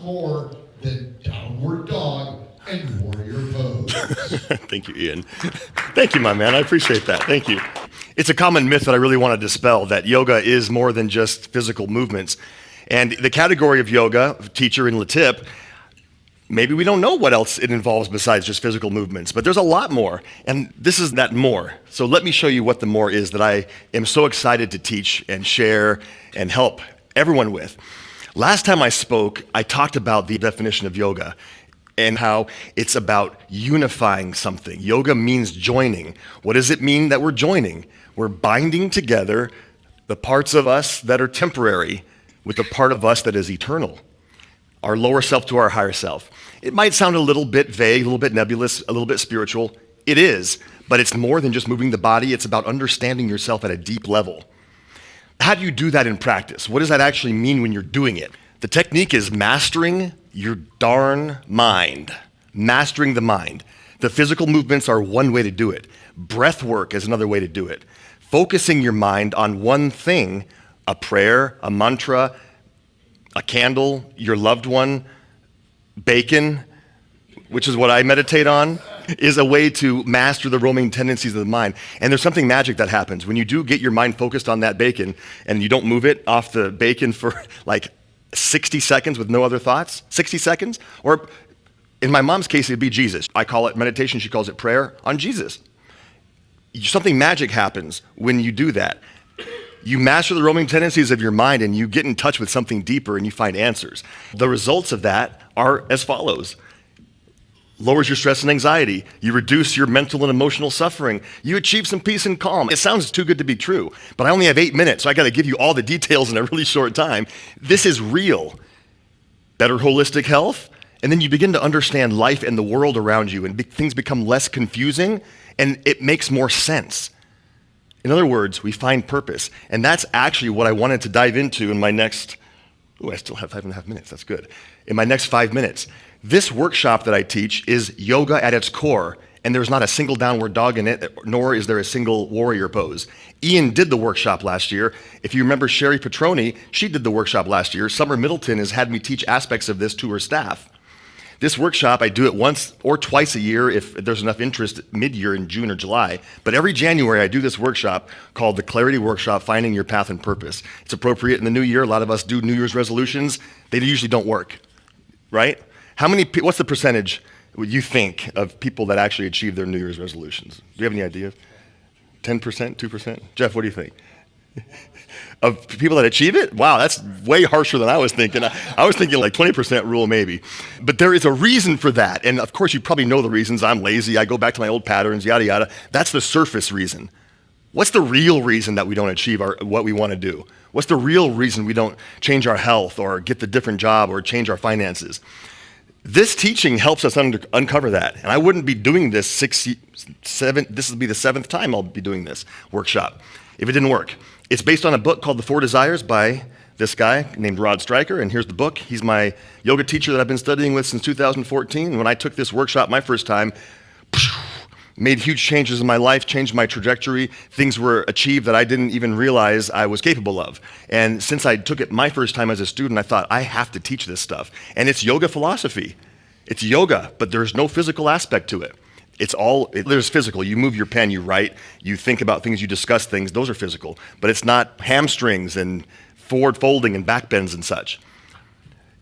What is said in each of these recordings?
lot more than downward dog and warrior pose. Thank you, Ian. Thank you, my man. I appreciate that. Thank you. It's a common myth that I really want to dispel, that yoga is more than just physical movements. And the category of yoga, teacher in LeTip, maybe we don't know what else it involves besides just physical movements, but there's a lot more, and this is that more. So let me show you what the more is that I am so excited to teach and share and help everyone with. Last time I spoke, I talked about the definition of yoga and how it's about unifying something. Yoga means joining. What does it mean that we're joining? We're binding together the parts of us that are temporary with the part of us that is eternal. Our lower self to our higher self. It might sound a little bit vague, a little bit nebulous, a little bit spiritual. It is, but it's more than just moving the body. It's about understanding yourself at a deep level. How do you do that in practice? What does that actually mean when you're doing it? The technique is mastering your darn mind. Mastering the mind. The physical movements are one way to do it. Breath work is another way to do it. Focusing your mind on one thing, a prayer, a mantra, a candle, your loved one, bacon, which is what I meditate on, is a way to master the roaming tendencies of the mind. And there's something magic that happens. When you do get your mind focused on that bacon and you don't move it off the bacon for like 60 seconds with no other thoughts, 60 seconds, or in my mom's case, it'd be Jesus. I call it meditation, she calls it prayer on Jesus. Something magic happens when you do that. You master the roaming tendencies of your mind and you get in touch with something deeper and you find answers. The results of that are as follows. Lowers your stress and anxiety. You reduce your mental and emotional suffering. You achieve some peace and calm. It sounds too good to be true, but I only have 8 minutes, so I got to give you all the details in a really short time. This is real. Better holistic health, and then you begin to understand life and the world around you, and things become less confusing, and it makes more sense. In other words, we find purpose, and that's actually what I wanted to dive into in my next, I still have 5.5 minutes, that's good. In my next 5 minutes. This workshop that I teach is yoga at its core, and there's not a single downward dog in it, nor is there a single warrior pose. Ian did the workshop last year. If you remember Sherry Petroni, she did the workshop last year. Summer Middleton has had me teach aspects of this to her staff. This workshop, I do it once or twice a year if there's enough interest mid-year in June or July. But every January, I do this workshop called the Clarity Workshop, Finding Your Path and Purpose. It's appropriate in the new year. A lot of us do New Year's resolutions. They usually don't work, right? What's the percentage, you think, of people that actually achieve their New Year's resolutions? Do you have any idea? 10%, 2%? Jeff, what do you think? Of people that achieve it? Wow, that's way harsher than I was thinking. I was thinking like 20% rule maybe. But there is a reason for that. And of course, you probably know the reasons. I'm lazy. I go back to my old patterns, yada, yada. That's the surface reason. What's the real reason that we don't achieve what we want to do? What's the real reason we don't change our health or get the different job or change our finances? This teaching helps us uncover that. And I wouldn't be doing this this will be the 7th time I'll be doing this workshop if it didn't work. It's based on a book called The 4 Desires by this guy named Rod Stryker, and here's the book. He's my yoga teacher that I've been studying with since 2014. And when I took this workshop my first time, made huge changes in my life, changed my trajectory. Things were achieved that I didn't even realize I was capable of. And since I took it my first time as a student, I thought, I have to teach this stuff. And it's yoga philosophy. It's yoga, but there's no physical aspect to it. There's physical. You move your pen, you write, you think about things, you discuss things. Those are physical. But it's not hamstrings and forward folding and back bends and such.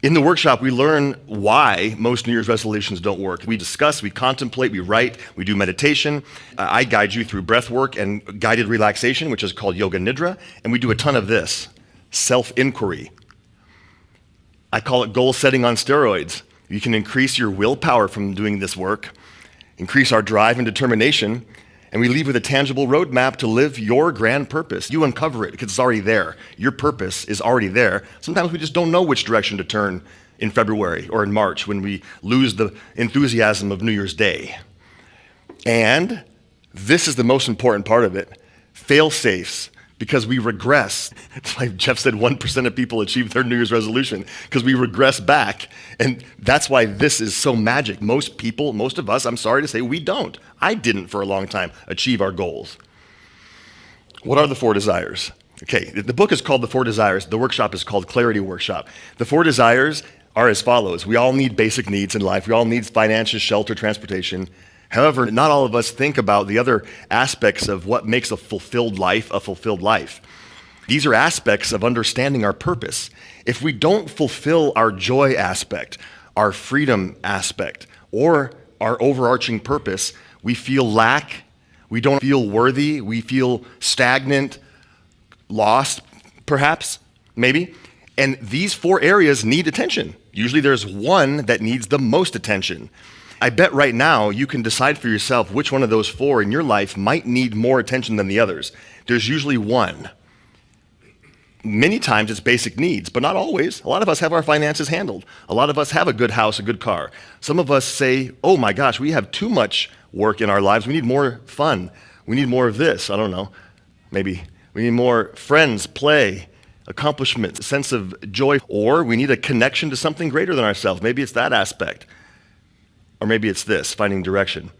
In the workshop, we learn why most New Year's resolutions don't work. We discuss, we contemplate, we write, we do meditation. I guide you through breath work and guided relaxation, which is called Yoga Nidra. And we do a ton of this, self-inquiry. I call it goal setting on steroids. You can increase your willpower from doing this work, increase our drive and determination, and we leave with a tangible roadmap to live your grand purpose. You uncover it because it's already there. Your purpose is already there. Sometimes we just don't know which direction to turn in February or in March when we lose the enthusiasm of New Year's Day. And this is the most important part of it, fail-safes, because we regress. It's like Jeff said, 1% of people achieve their New Year's resolution because we regress back. And that's why this is so magic. Most people, most of us, I'm sorry to say, we don't. I didn't for a long time achieve our goals. What are the 4 desires? Okay, the book is called The 4 Desires. The workshop is called Clarity Workshop. The 4 desires are as follows. We all need basic needs in life. We all need finances, shelter, transportation. However, not all of us think about the other aspects of what makes a fulfilled life a fulfilled life. These are aspects of understanding our purpose. If we don't fulfill our joy aspect, our freedom aspect, or our overarching purpose, we feel lack, we don't feel worthy, we feel stagnant, lost, perhaps, maybe. And these 4 areas need attention. Usually there's one that needs the most attention. I bet right now you can decide for yourself which one of those 4 in your life might need more attention than the others. There's usually one. Many times it's basic needs, but not always. A lot of us have our finances handled. A lot of us have a good house, a good car. Some of us say, oh my gosh, we have too much work in our lives. We need more fun. We need more of this. I don't know. Maybe we need more friends, play, accomplishment, a sense of joy, or we need a connection to something greater than ourselves. Maybe it's that aspect. Or maybe it's this, finding direction.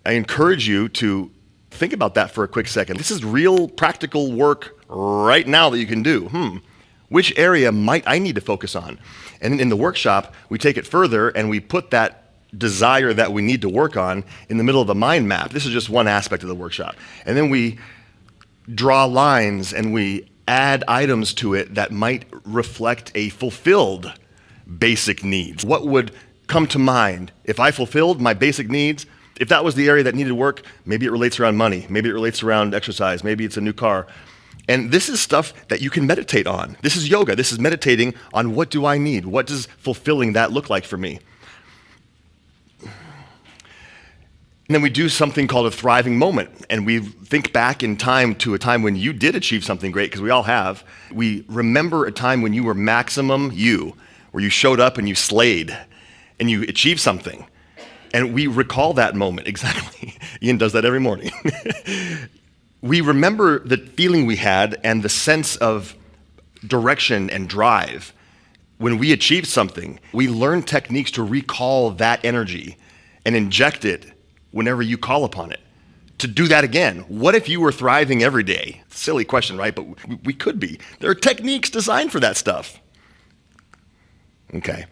I encourage you to think about that for a quick second. This is real practical work right now that you can do. Which area might I need to focus on? And in the workshop, we take it further and we put that desire that we need to work on in the middle of a mind map. This is just one aspect of the workshop. And then we draw lines and we add items to it that might reflect a fulfilled basic needs. What would come to mind if I fulfilled my basic needs? If that was the area that needed work, maybe it relates around money, maybe it relates around exercise, maybe it's a new car. And this is stuff that you can meditate on. This is yoga. This is meditating on what do I need? What does fulfilling that look like for me? And then we do something called a thriving moment, and we think back in time to a time when you did achieve something great, because we all have. We remember a time when you were maximum you, where you showed up and you slayed, and you achieved something. And we recall that moment, exactly. Ian does that every morning. We remember the feeling we had and the sense of direction and drive. When we achieved something, we learn techniques to recall that energy and inject it whenever you call upon it, to do that again. What if you were thriving every day? Silly question, right? But we could be. There are techniques designed for that stuff. Okay.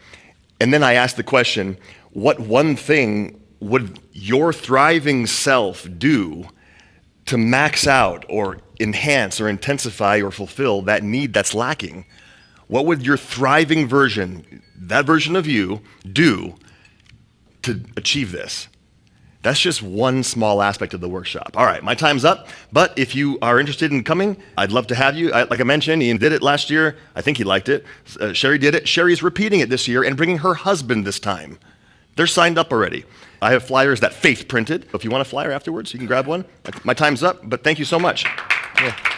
And then I asked the question, what one thing would your thriving self do to max out or enhance or intensify or fulfill that need that's lacking? What would your thriving version, that version of you, do to achieve this? That's just one small aspect of the workshop. All right, my time's up, but if you are interested in coming, I'd love to have you. Like I mentioned, Ian did it last year. I think he liked it. Sherry did it. Sherry's repeating it this year and bringing her husband this time. They're signed up already. I have flyers that Faith printed. If you want a flyer afterwards, you can grab one. My time's up, but thank you so much. Yeah.